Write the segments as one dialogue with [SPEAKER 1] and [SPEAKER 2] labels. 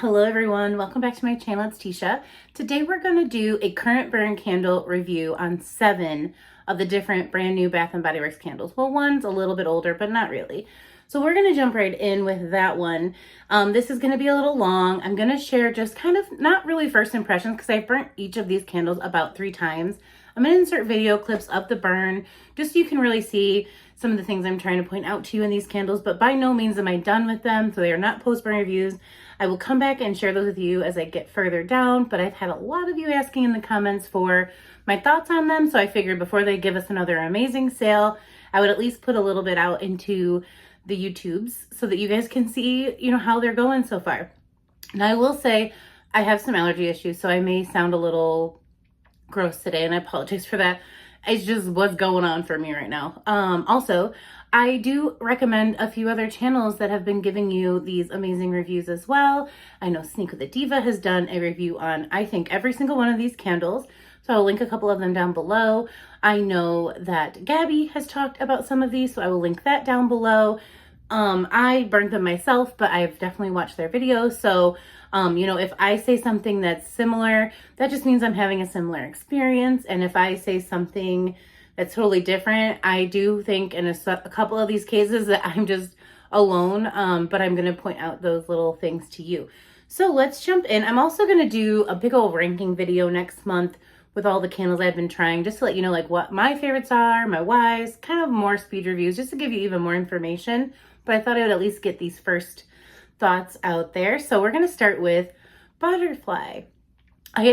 [SPEAKER 1] Hello everyone, welcome back to my channel. It's Teesha. Today we're going to do a current burn candle review on 7 of the different brand new Bath and Body Works candles. Well, one's a little bit older, but not really. So we're going to jump right in with that one. This is going to be a little long. I'm going to share just kind of not really first impressions because I've burnt each of these candles about 3 times. I'm going to insert video clips of the burn just so you can really see some of the things I'm trying to point out to you in these candles, but by no means am I done with them, so they are not post-burn reviews. I will come back and share those with you as I get further down, but I've had a lot of you asking in the comments for my thoughts on them, so I figured before they give us another amazing sale, I would at least put a little bit out into the YouTubes so that you guys can see, how they're going so far. Now I will say I have some allergy issues, so I may sound a little gross today, and I apologize for that. It's just what's going on for me right now. Also, I do recommend a few other channels that have been giving you these amazing reviews as well. I know Sneak with the Diva has done a review on, I think, every single one of these candles. So I'll link a couple of them down below. I know that Gabby has talked about some of these, so I will link that down below. I burnt them myself, but I've definitely watched their videos. So, if I say something that's similar, that just means I'm having a similar experience. And if I say something that's totally different, I do think in a couple of these cases that I'm just alone, but I'm going to point out those little things to you. So let's jump in. I'm also going to do a big old ranking video next month with all the candles I've been trying, just to let you know like what my favorites are, my whys, kind of more speed reviews, just to give you even more information. But I thought I would at least get these first thoughts out there. So we're going to start with Butterfly. I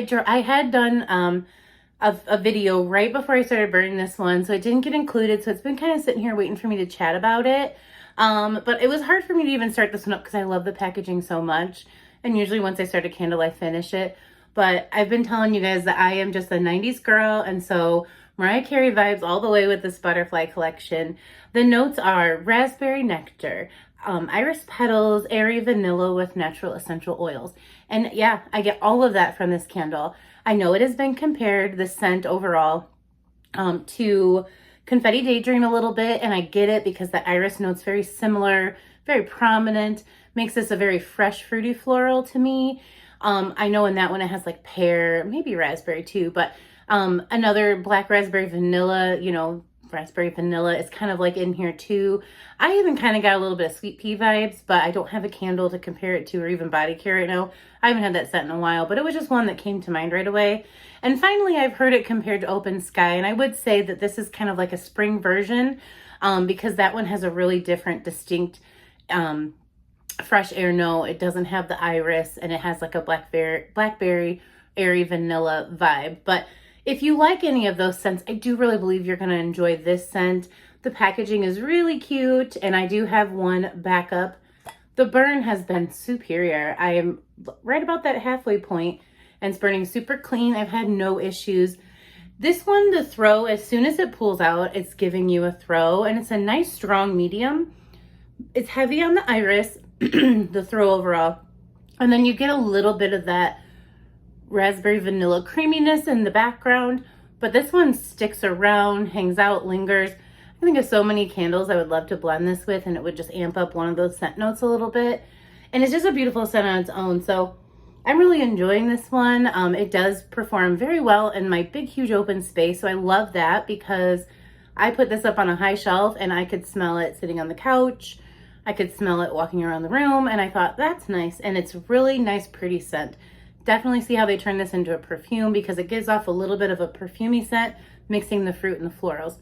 [SPEAKER 1] had done a video right before I started burning this one, so it didn't get included, so it's been kind of sitting here waiting for me to chat about it. But it was hard for me to even start this one up because I love the packaging so much, and usually once I start a candle I finish it. But I've been telling you guys that I am just a 90s girl, and so Mariah Carey vibes all the way with this Butterfly collection. The notes are raspberry nectar, iris petals, airy vanilla with natural essential oils. And yeah, I get all of that from this candle. I know it has been compared, the scent overall, to Confetti Daydream a little bit, and I get it because the iris note's very similar, very prominent, makes this a very fresh, fruity floral to me. I know in that one it has like pear, maybe raspberry too, but another black raspberry vanilla, raspberry vanilla is kind of like in here too. I even kind of got a little bit of sweet pea vibes, but I don't have a candle to compare it to or even body care right now. I haven't had that scent in a while, but it was just one that came to mind right away. And finally, I've heard it compared to Open Sky, and I would say that this is kind of like a spring version because that one has a really different, distinct fresh air note. It doesn't have the iris, and it has like a blackberry, airy vanilla vibe. But if you like any of those scents, I do really believe you're going to enjoy this scent. The packaging is really cute, and I do have one backup. The burn has been superior. I am right about that halfway point, and it's burning super clean. I've had no issues. This one, the throw, as soon as it pulls out, it's giving you a throw, and it's a nice strong medium. It's heavy on the iris, the throw overall, and then you get a little bit of that raspberry vanilla creaminess in the background, but this one sticks around, hangs out, lingers. I think of so many candles I would love to blend this with, and it would just amp up one of those scent notes a little bit. And it's just a beautiful scent on its own, so I'm really enjoying this one. It does perform very well in my big huge open space, so I love that because I put this up on a high shelf and I could smell it sitting on the couch. I could smell it walking around the room, and I thought that's nice, and it's really nice, pretty scent. Definitely see how they turn this into a perfume because it gives off a little bit of a perfumey scent, mixing the fruit and the florals.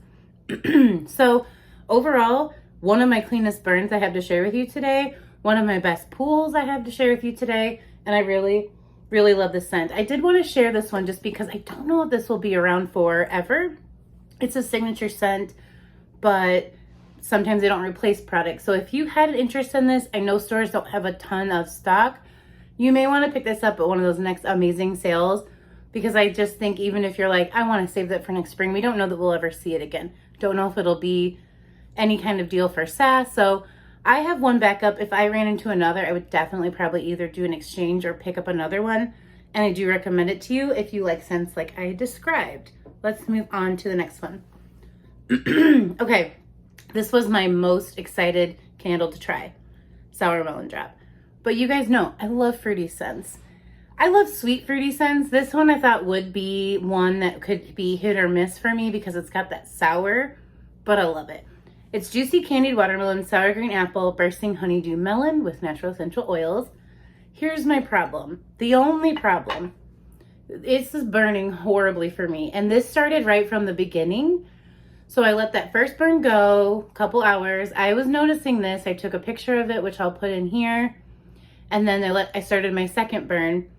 [SPEAKER 1] So overall, one of my cleanest burns I have to share with you today, one of my best pools I have to share with you today, and I really, really love this scent. I did want to share this one just because I don't know if this will be around forever. It's a signature scent, but sometimes they don't replace products. So if you had an interest in this, I know stores don't have a ton of stock. You may want to pick this up at one of those next amazing sales because I just think even if you're like, I want to save that for next spring, we don't know that we'll ever see it again. Don't know if it'll be any kind of deal for SAS. So I have one backup. If I ran into another, I would definitely probably either do an exchange or pick up another one. And I do recommend it to you if you like scents like I described. Let's move on to the next one. Okay, this was my most excited candle to try. Sour Melon Drop. But you guys know, I love fruity scents. I love sweet fruity scents. This one I thought would be one that could be hit or miss for me because it's got that sour, but I love it. It's juicy candied watermelon, sour green apple, bursting honeydew melon with natural essential oils. Here's my problem. The only problem. It's just burning horribly for me. And this started right from the beginning. So I let that first burn go a couple hours. I was noticing this. I took a picture of it, which I'll put in here. And then I started my second burn.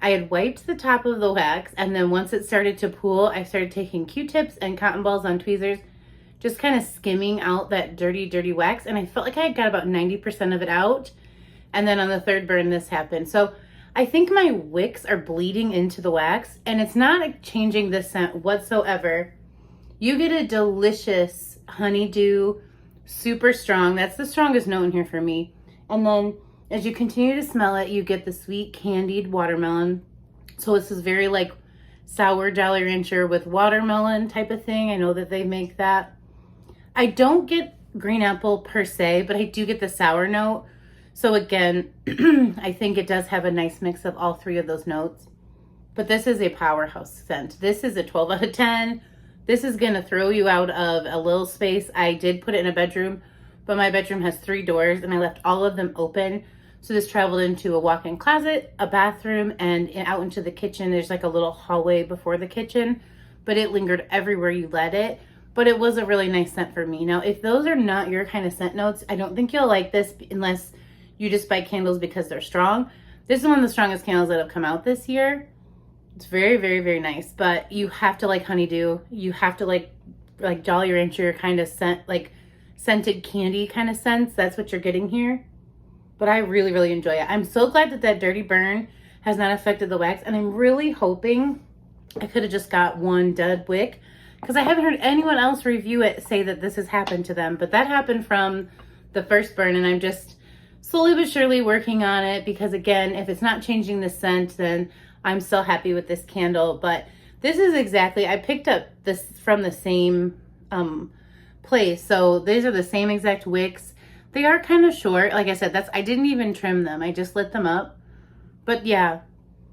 [SPEAKER 1] I had wiped the top of the wax, and then once it started to pool, I started taking Q-tips and cotton balls on tweezers, just kind of skimming out that dirty, dirty wax, and I felt like I got about 90% of it out. And then on the third burn, this happened. So I think my wicks are bleeding into the wax, and it's not changing the scent whatsoever. You get a delicious honeydew, super strong. That's the strongest note in here for me. And then as you continue to smell it, you get the sweet candied watermelon. So this is very like sour Jolly Rancher with watermelon type of thing. I know that they make that. I don't get green apple per se, but I do get the sour note. So again, I think it does have a nice mix of all three of those notes. But this is a powerhouse scent. This is a 12 out of 10. This is gonna throw you out of a little space. I did put it in a bedroom, but my bedroom has 3 doors and I left all of them open. So this traveled into a walk-in closet, a bathroom, and out into the kitchen. There's like a little hallway before the kitchen, but it lingered everywhere you let it. But it was a really nice scent for me. Now, if those are not your kind of scent notes, I don't think you'll like this unless you just buy candles because they're strong. This is one of the strongest candles that have come out this year. It's very, very, very nice, but you have to like honeydew. You have to like Jolly Rancher kind of scent, like scented candy kind of scents. That's what you're getting here. But I really, really enjoy it. I'm so glad that that dirty burn has not affected the wax. And I'm really hoping I could have just got one dead wick because I haven't heard anyone else review it say that this has happened to them. But that happened from the first burn, and I'm just slowly but surely working on it because, again, if it's not changing the scent, then I'm still happy with this candle. But this is exactly, I picked up this from the same place. So these are the same exact wicks. They are kind of short. Like I said, I didn't even trim them. I just lit them up. But yeah,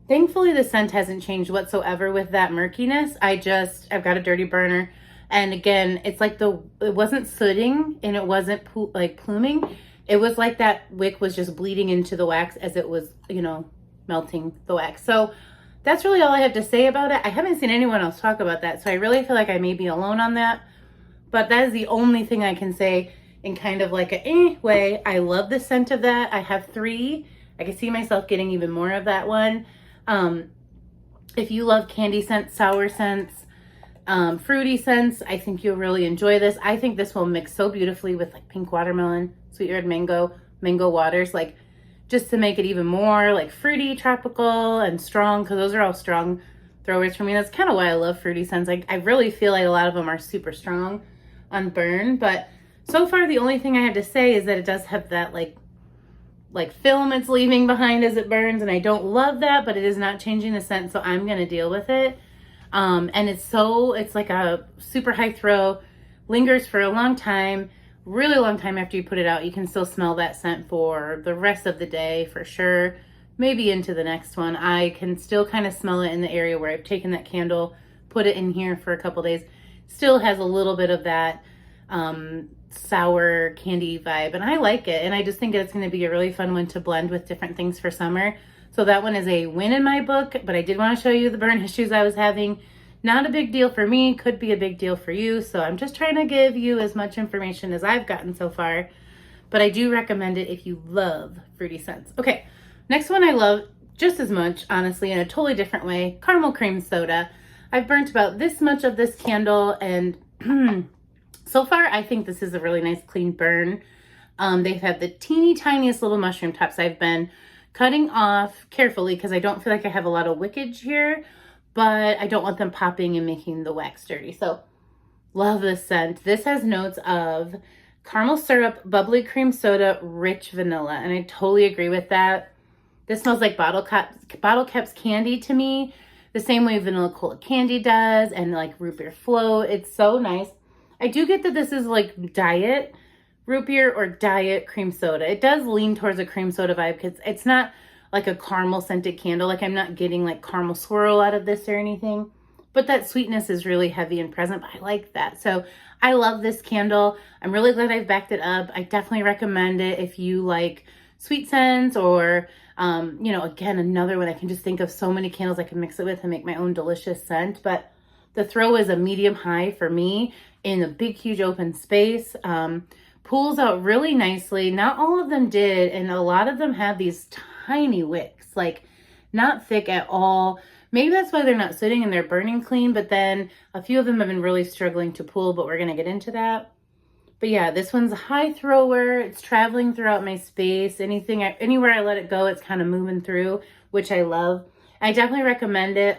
[SPEAKER 1] thankfully the scent hasn't changed whatsoever with that murkiness. I've got a dirty burner. And again, it's like it wasn't sooting and it wasn't pluming. It was like that wick was just bleeding into the wax as it was, melting the wax. So that's really all I have to say about it. I haven't seen anyone else talk about that. So I really feel like I may be alone on that. But that is the only thing I can say in kind of like a way. I love the scent of that. I have 3. I can see myself getting even more of that one. If you love candy scents, sour scents, fruity scents, I think you'll really enjoy this. I think this will mix so beautifully with like pink watermelon, sweet red mango waters, like just to make it even more like fruity, tropical, and strong, because those are all strong throwers for me. That's kind of why I love fruity scents. I really feel like a lot of them are super strong on burn, but so far the only thing I have to say is that it does have that like film it's leaving behind as it burns, and I don't love that, but it is not changing the scent, so I'm gonna deal with it. And it's like a super high throw, lingers for a long time, really long time after you put it out. You can still smell that scent for the rest of the day for sure, maybe into the next one. I can still kind of smell it in the area where I've taken that candle, put it in here for a couple days. Still has a little bit of that sour candy vibe, and I like it, and I just think it's going to be a really fun one to blend with different things for summer. So that one is a win in my book, but I did want to show you the burn issues I was having. Not a big deal for me, could be a big deal for you, so I'm just trying to give you as much information as I've gotten so far, but I do recommend it if you love fruity scents. Okay, next one I love just as much, honestly, in a totally different way, caramel cream soda. I've burnt about this much of this candle, and so far I think this is a really nice clean burn. They've had the teeny tiniest little mushroom tops. I've been cutting off carefully because I don't feel like I have a lot of wickage here, but I don't want them popping and making the wax dirty. So love this scent. This has notes of caramel syrup, bubbly cream soda, rich vanilla, and I totally agree with that. This smells like Bottle Caps candy to me, the same way vanilla cola candy does, and like root beer float. It's so nice. I do get that this is like diet root beer or diet cream soda. It does lean towards a cream soda vibe because it's not like a caramel scented candle. Like I'm not getting like caramel swirl out of this or anything, but that sweetness is really heavy and present. But I like that. So I love this candle. I'm really glad I've backed it up. I definitely recommend it if you like sweet scents or, you know, again, another one. I can just think of so many candles I can mix it with and make my own delicious scent. But the throw is a medium high for me in a big, huge open space. Pulls out really nicely. Not all of them did. And a lot of them have these tiny wicks, like not thick at all. Maybe that's why they're not sitting and they're burning clean, but then a few of them have been really struggling to pull, but we're going to get into that. But yeah, this one's a high thrower. It's traveling throughout my space. Anywhere I let it go, it's kind of moving through, which I love. I definitely recommend it.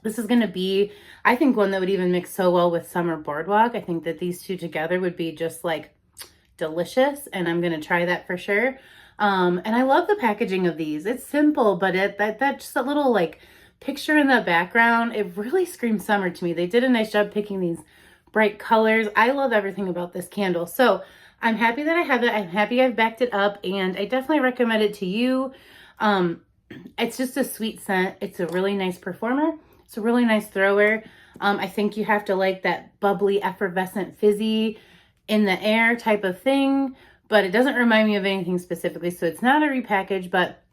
[SPEAKER 1] This is going to be, I think, one that would even mix so well with Summer Boardwalk. I think that these two together would be just like delicious, and I'm going to try that for sure. And I love the packaging of these. It's simple, but that just a little like picture in the background, it really screams summer to me. They did a nice job picking these bright colors. I love everything about this candle. So I'm happy that I have it. I'm happy I've backed it up, and I definitely recommend it to you. It's just a sweet scent. It's a really nice performer. It's a really nice thrower. I think you have to like that bubbly, effervescent, fizzy, in the air type of thing, but it doesn't remind me of anything specifically. So it's not a repackage, but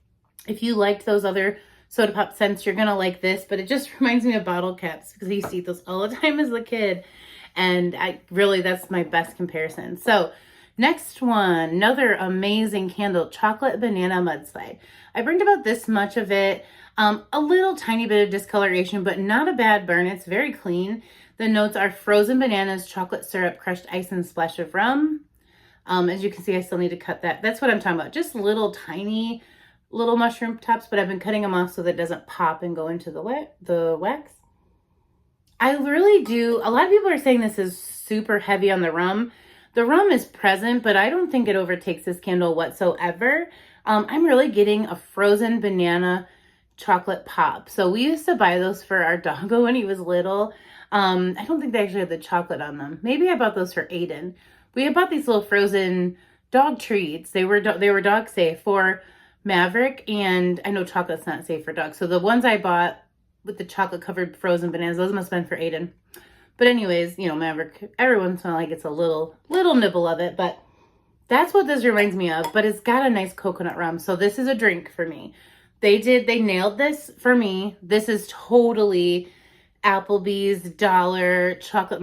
[SPEAKER 1] if you liked those other soda pop scents, you're going to like this. But it just reminds me of bottle caps because I used to eat those all the time as a kid. And that's my best comparison. So next one, another amazing candle, chocolate banana mudslide. I burned about this much of it. A little tiny bit of discoloration, but not a bad burn. It's very clean. The notes are frozen bananas, chocolate syrup, crushed ice, and splash of rum. As you can see, I still need to cut that. That's what I'm talking about. Just little tiny little mushroom tops, but I've been cutting them off so that it doesn't pop and go into the wax. I really do. A lot of people are saying this is super heavy on the rum. The rum is present, but I don't think it overtakes this candle whatsoever. I'm really getting a frozen banana chocolate pop. So we used to buy those for our doggo when he was little. I don't think they actually had the chocolate on them. Maybe I bought those for Aiden. We had bought these little frozen dog treats. They were dog safe for Maverick, and I know chocolate's not safe for dogs. So the ones I bought with the chocolate covered frozen bananas, those must have been for Aiden. But anyways, you know, Maverick, every once in a while gets a little nibble of it, but that's what this reminds me of. But it's got a nice coconut rum. So this is a drink for me. They nailed this for me. This is totally Applebee's dollar chocolate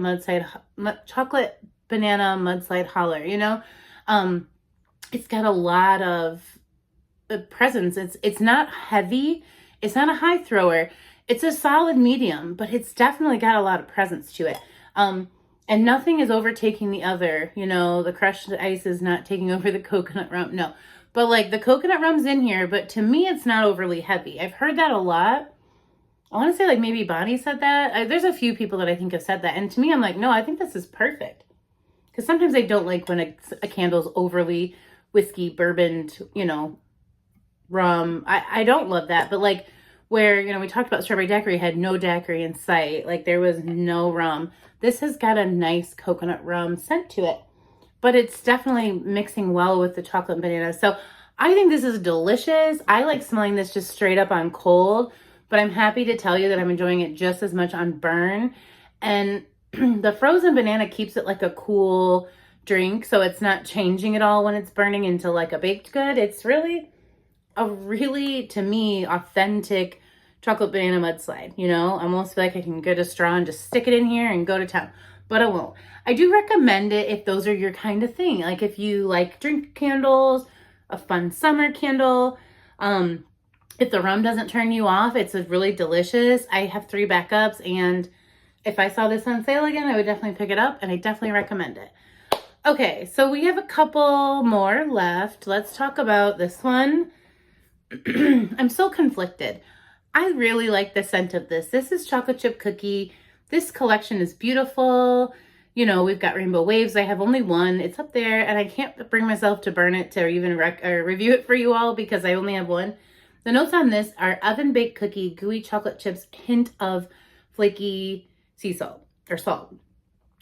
[SPEAKER 1] banana mudslide holler, you know? It's got a lot of presence. It's not heavy. It's not a high thrower. It's a solid medium, but it's definitely got a lot of presence to it. And nothing is overtaking the other. You know, the crushed ice is not taking over the coconut rum. No. But like the coconut rum's in here, but to me, it's not overly heavy. I've heard that a lot. I want to say like maybe Bonnie said that. There's a few people that I think have said that. And to me, I'm like, no, I think this is perfect. Because sometimes I don't like when a candle's overly whiskey, bourbon, you know, rum. I don't love that. But like where, you know, we talked about strawberry daiquiri, had no daiquiri in sight. Like there was no rum. This has got a nice coconut rum scent to it. But it's definitely mixing well with the chocolate and banana. So I think this is delicious. I like smelling this just straight up on cold. But I'm happy to tell you that I'm enjoying it just as much on burn. And the frozen banana keeps it like a cool drink. So it's not changing at all when it's burning into like a baked good. It's really to me, authentic chocolate banana mudslide. You know, I almost feel like I can get a straw and just stick it in here and go to town. But I won't. I do recommend it if those are your kind of thing. Like if you like drink candles, a fun summer candle. If the rum doesn't turn you off, it's really delicious. I have 3 backups, and if I saw this on sale again, I would definitely pick it up, and I definitely recommend it. Okay, so we have a couple more left. Let's talk about this one. I'm so conflicted. I really like the scent of this. This is chocolate chip cookie. This collection is beautiful. You know, we've got rainbow waves. I have only one. It's up there, and I can't bring myself to burn it or even review it for you all because I only have one. The notes on this are oven-baked cookie, gooey chocolate chips, hint of flaky sea salt or salt,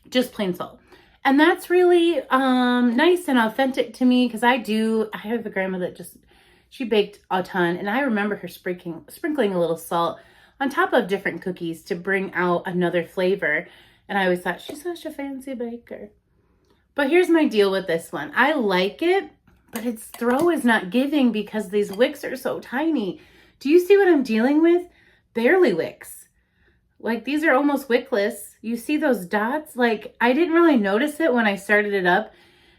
[SPEAKER 1] just plain salt. And that's really nice and authentic to me, because I have a grandma that she baked a ton, and I remember her sprinkling a little salt on top of different cookies to bring out another flavor. And I always thought, she's such a fancy baker. But here's my deal with this one. I like it, but its throw is not giving because these wicks are so tiny. Do you see what I'm dealing with? Barely wicks. Like, these are almost wickless. You see those dots? Like, I didn't really notice it when I started it up.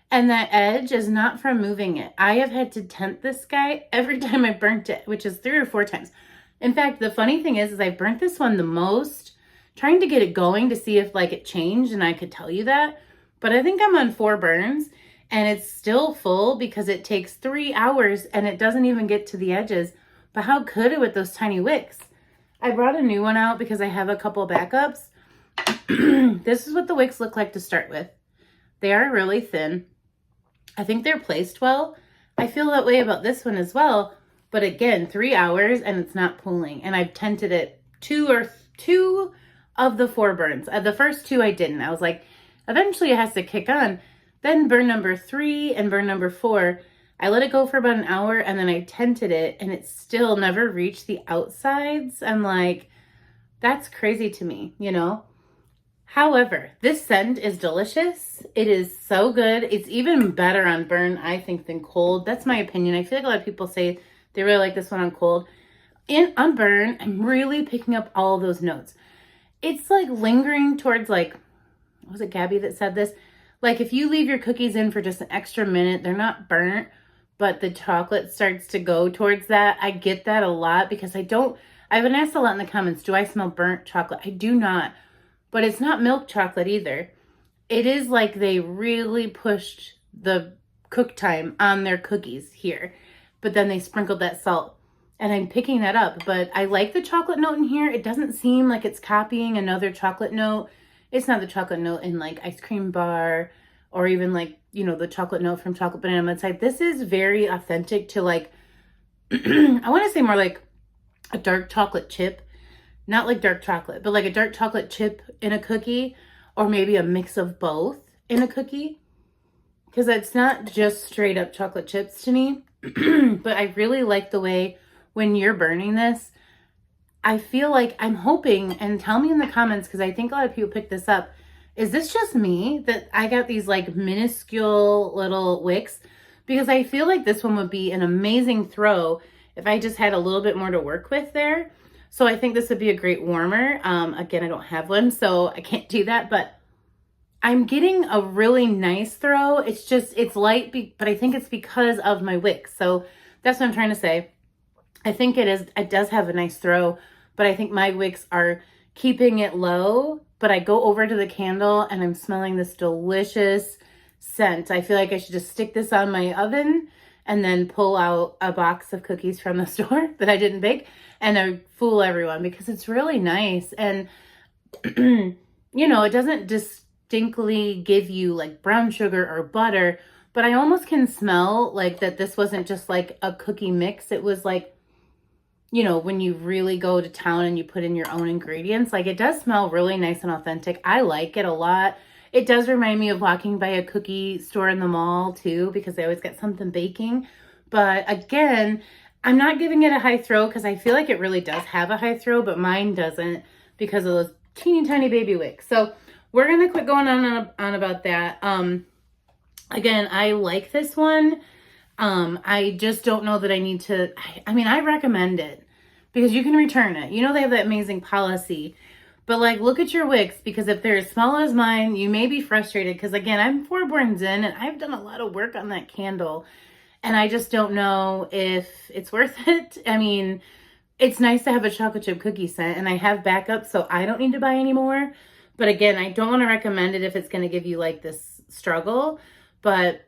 [SPEAKER 1] And that edge is not from moving it. I have had to tent this guy every time I burnt it, which is 3 or 4 times. In fact, the funny thing is I burnt this one the most, trying to get it going to see if like it changed, and I could tell you that. But I think I'm on 4 burns, and it's still full because it takes 3 hours and it doesn't even get to the edges. But how could it with those tiny wicks? I brought a new one out because I have a couple backups. This is what the wicks look like to start with. They are really thin. I think they're placed well. I feel that way about this one as well. But again, 3 hours and it's not pooling. And I've tented it 2 of the 4 burns. The first 2 I didn't. I was like, eventually it has to kick on. Then burn number 3 and burn number 4, I let it go for about an hour, and then I tented it, and it still never reached the outsides. I'm like, that's crazy to me, you know? However, this scent is delicious. It is so good. It's even better on burn, I think, than cold. That's my opinion. I feel like a lot of people say they really like this one on cold. On burn, I'm really picking up all of those notes. It's like lingering towards, like, was it Gabby that said this? Like, if you leave your cookies in for just an extra minute, they're not burnt, but the chocolate starts to go towards that. I get that a lot because I've been asked a lot in the comments, do I smell burnt chocolate? I do not, but it's not milk chocolate either. It is like they really pushed the cook time on their cookies here, but then they sprinkled that salt, and I'm picking that up. But I like the chocolate note in here. It doesn't seem like it's copying another chocolate note. It's not the chocolate note in like ice cream bar, or even like, you know, the chocolate note from Chocolate Banana Mudslide. This is very authentic to like, I want to say more like a dark chocolate chip. Not like dark chocolate, but like a dark chocolate chip in a cookie, or maybe a mix of both in a cookie. Because it's not just straight up chocolate chips to me. But I really like the way when you're burning this, I feel like I'm hoping, and tell me in the comments, because I think a lot of people pick this up. Is this just me that I got these like minuscule little wicks? Because I feel like this one would be an amazing throw if I just had a little bit more to work with there. So I think this would be a great warmer. Again, I don't have one, so I can't do that, but I'm getting a really nice throw. It's light, but I think it's because of my wicks. So that's what I'm trying to say. I think it does have a nice throw, but I think my wicks are keeping it low. But I go over to the candle and I'm smelling this delicious scent. I feel like I should just stick this on my oven and then pull out a box of cookies from the store that I didn't bake, and I fool everyone because it's really nice. And, you know, it doesn't distinctly give you like brown sugar or butter, but I almost can smell like that this wasn't just like a cookie mix. It was like, you know, when you really go to town and you put in your own ingredients, like it does smell really nice and authentic. I like it a lot. It does remind me of walking by a cookie store in the mall too, because they always get something baking. But again, I'm not giving it a high throw because I feel like it really does have a high throw, but mine doesn't because of those teeny tiny baby wicks. So we're going to quit going on about that. Again, I like this one. I just don't know that I need to, I mean, I recommend it because you can return it. You know, they have that amazing policy, but like, look at your wicks, because if they're as small as mine, you may be frustrated. Because again, I'm 4 burns in and I've done a lot of work on that candle, and I just don't know if it's worth it. I mean, it's nice to have a chocolate chip cookie scent, and I have backup, so I don't need to buy any more. But again, I don't want to recommend it if it's going to give you like this struggle, but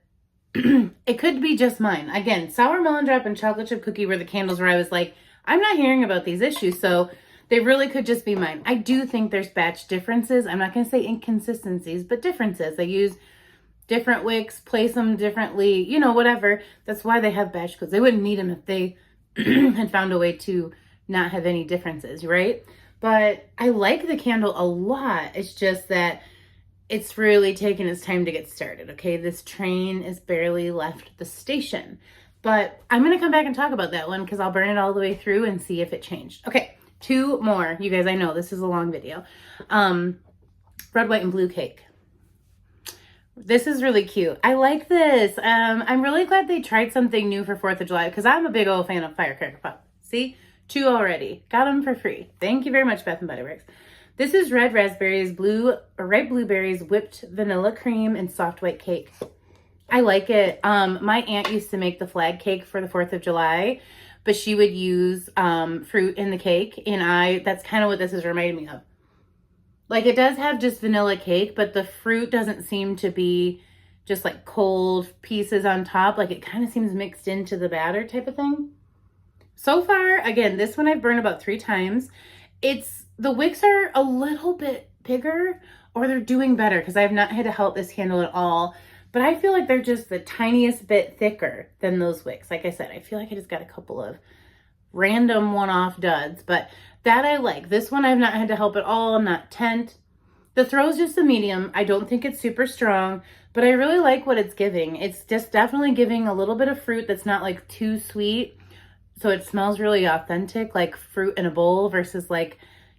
[SPEAKER 1] it could be just mine. Again, sour melon drop and chocolate chip cookie were the candles where I was like, I'm not hearing about these issues, so they really could just be mine. I do think there's batch differences. I'm not going to say inconsistencies, but differences. They use different wicks, place them differently, you know, whatever. That's why they have batch codes. They wouldn't need them if they had found a way to not have any differences, right? But I like the candle a lot. It's just that it's really taken its time to get started, okay? This train is barely left the station. But I'm going to come back and talk about that one because I'll burn it all the way through and see if it changed. Okay, 2 more. You guys, I know this is a long video. Red, white, and blue cake. This is really cute. I like this. I'm really glad they tried something new for 4th of July because I'm a big old fan of firecracker pop. See? 2 already. Got them for free. Thank you very much, Bath & Body Works. This is red raspberries, ripe blueberries, whipped vanilla cream, and soft white cake. I like it. My aunt used to make the flag cake for the 4th of July, but she would use fruit in the cake, and that's kind of what this is reminding me of. Like, it does have just vanilla cake, but the fruit doesn't seem to be just like cold pieces on top. Like, it kind of seems mixed into the batter type of thing. So far, again, this one I've burned about 3 times. The wicks are a little bit bigger, or they're doing better because I have not had to help this candle at all. But I feel like they're just the tiniest bit thicker than those wicks. Like I said, I feel like I just got a couple of random one-off duds, but that I like. This one I've not had to help at all. I'm not tent. The throw is just a medium. I don't think it's super strong, but I really like what it's giving. It's just definitely giving a little bit of fruit that's not like too sweet. So it smells really authentic, like fruit in a bowl versus like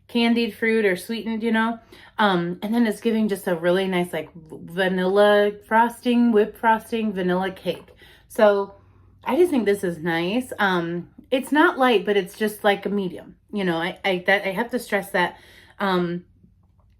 [SPEAKER 1] candied fruit or sweetened, you know? And then it's giving just a really nice like vanilla frosting, whipped frosting, vanilla cake. So I just think this is nice. It's not light, but it's just like a medium, you know? I have to stress that. And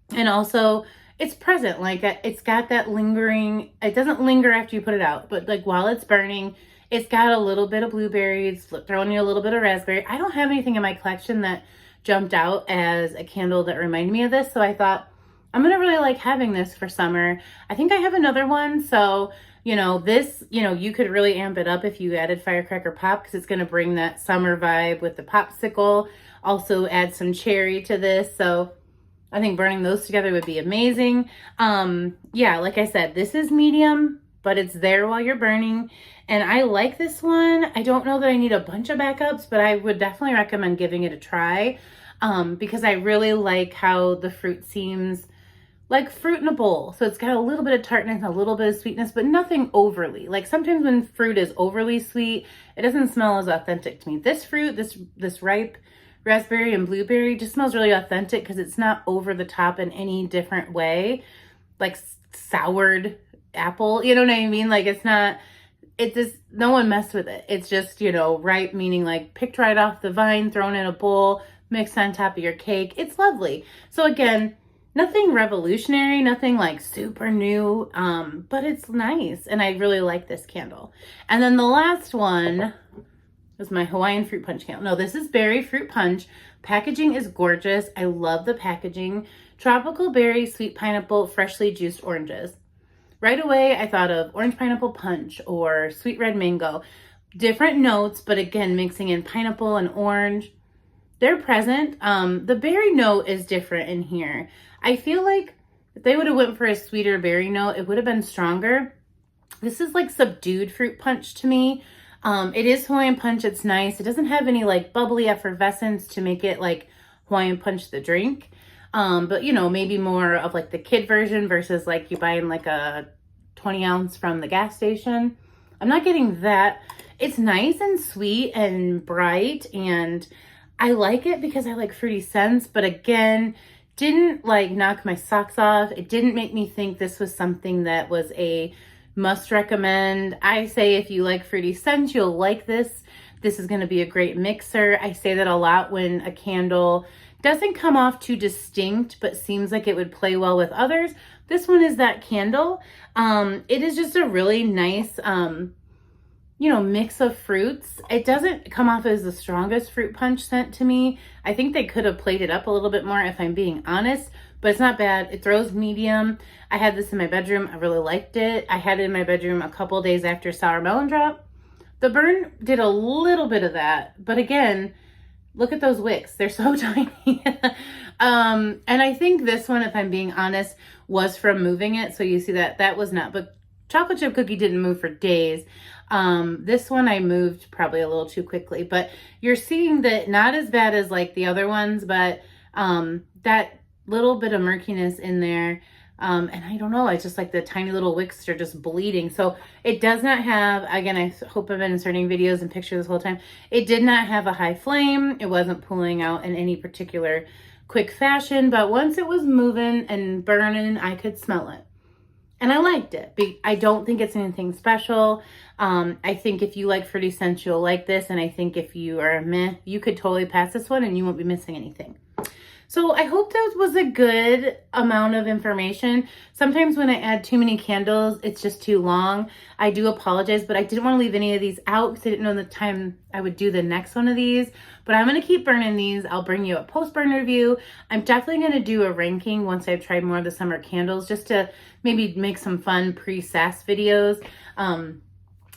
[SPEAKER 1] also it's present, like it's got that lingering, it doesn't linger after you put it out, but like while it's burning, it's got a little bit of blueberries, throwing you a little bit of raspberry. I don't have anything in my collection that jumped out as a candle that reminded me of this. So I thought, I'm going to really like having this for summer. I think I have another one. So, you know, this, you know, you could really amp it up if you added firecracker pop because it's going to bring that summer vibe with the popsicle. Also add some cherry to this. So I think burning those together would be amazing. Yeah, like I said, this is medium, but it's there while you're burning. And I like this one. I don't know that I need a bunch of backups, but I would definitely recommend giving it a try because I really like how the fruit seems like fruit in a bowl. So it's got a little bit of tartness, a little bit of sweetness, but nothing overly. Like sometimes when fruit is overly sweet, it doesn't smell as authentic to me. This fruit, this ripe raspberry and blueberry just smells really authentic because it's not over the top in any different way, like soured apple, you know what I mean? Like it's just, no one messed with it. It's just, you know, ripe, meaning like picked right off the vine, thrown in a bowl, mixed on top of your cake. It's lovely. So again, nothing revolutionary, nothing like super new, but it's nice. And I really like this candle. And then the last one is my Hawaiian fruit punch candle. No, this is berry fruit punch. Packaging is gorgeous. I love the packaging. Tropical berry, sweet pineapple, freshly juiced oranges. Right away, I thought of orange pineapple punch or sweet red mango. Different notes, but again, mixing in pineapple and orange. They're present. The berry note is different in here. I feel like if they would have went for a sweeter berry note, it would have been stronger. This is like subdued fruit punch to me. It is Hawaiian punch. It's nice. It doesn't have any like bubbly effervescence to make it like Hawaiian punch the drink. But you know, maybe more of like the kid version versus like you buying like a 20 ounce from the gas station. I'm not getting that. It's nice and sweet and bright, and I like it because I like fruity scents, but again, didn't like knock my socks off. It didn't make me think this was something that was a must recommend. I say if you like fruity scents, you'll like this. This is going to be a great mixer. I say that a lot when a candle doesn't come off too distinct, but seems like it would play well with others. This one is that candle. It is just a really nice, you know, mix of fruits. It doesn't come off as the strongest fruit punch scent to me. I think they could have played it up a little bit more if I'm being honest, but it's not bad. It throws medium. I had this in my bedroom. I really liked it. I had it in my bedroom a couple days after Sour Melon Drop. The burn did a little bit of that, but again, look at those wicks. They're so tiny. And I think this one, if I'm being honest, was from moving it. So you see that was not, but chocolate chip cookie didn't move for days. This one I moved probably a little too quickly, but you're seeing that not as bad as like the other ones, but that little bit of murkiness in there. And I don't know, it's just like the tiny little wicks are just bleeding. So it does not have, again, I hope I've been inserting videos and pictures this whole time. It did not have a high flame. It wasn't pulling out in any particular quick fashion, but once it was moving and burning, I could smell it. And I liked it. I don't think it's anything special. I think if you like fruity scents, you'll like this. And I think if you are a meh, you could totally pass this one and you won't be missing anything. So I hope that was a good amount of information. Sometimes when I add too many candles, it's just too long. I do apologize, but I didn't want to leave any of these out because I didn't know the time I would do the next one of these. But I'm going to keep burning these. I'll bring you a post-burn review. I'm definitely going to do a ranking once I've tried more of the summer candles, just to maybe make some fun pre-SAS videos.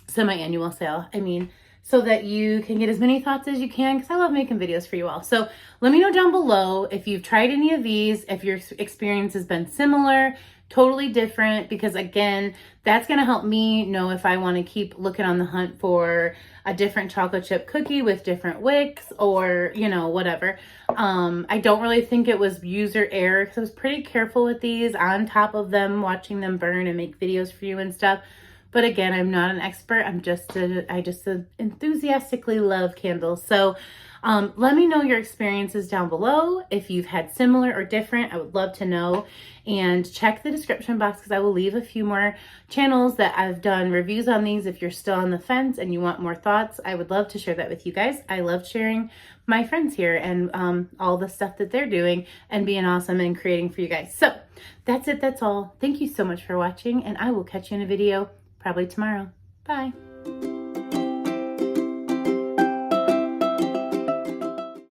[SPEAKER 1] Semi-annual sale, I mean, so that you can get as many thoughts as you can, because I love making videos for you all. So let me know down below if you've tried any of these, if your experience has been similar, totally different, because again, that's going to help me know if I want to keep looking on the hunt for a different chocolate chip cookie with different wicks, or, you know, whatever. I don't really think it was user error, because I was pretty careful with these, on top of them, watching them burn and make videos for you and stuff. But again, I'm not an expert. I just enthusiastically love candles. So let me know your experiences down below. If you've had similar or different, I would love to know. And check the description box, because I will leave a few more channels that I've done reviews on these. If you're still on the fence and you want more thoughts, I would love to share that with you guys. I love sharing my friends here and all the stuff that they're doing and being awesome and creating for you guys. So that's it. That's all. Thank you so much for watching, and I will catch you in a video probably tomorrow. Bye.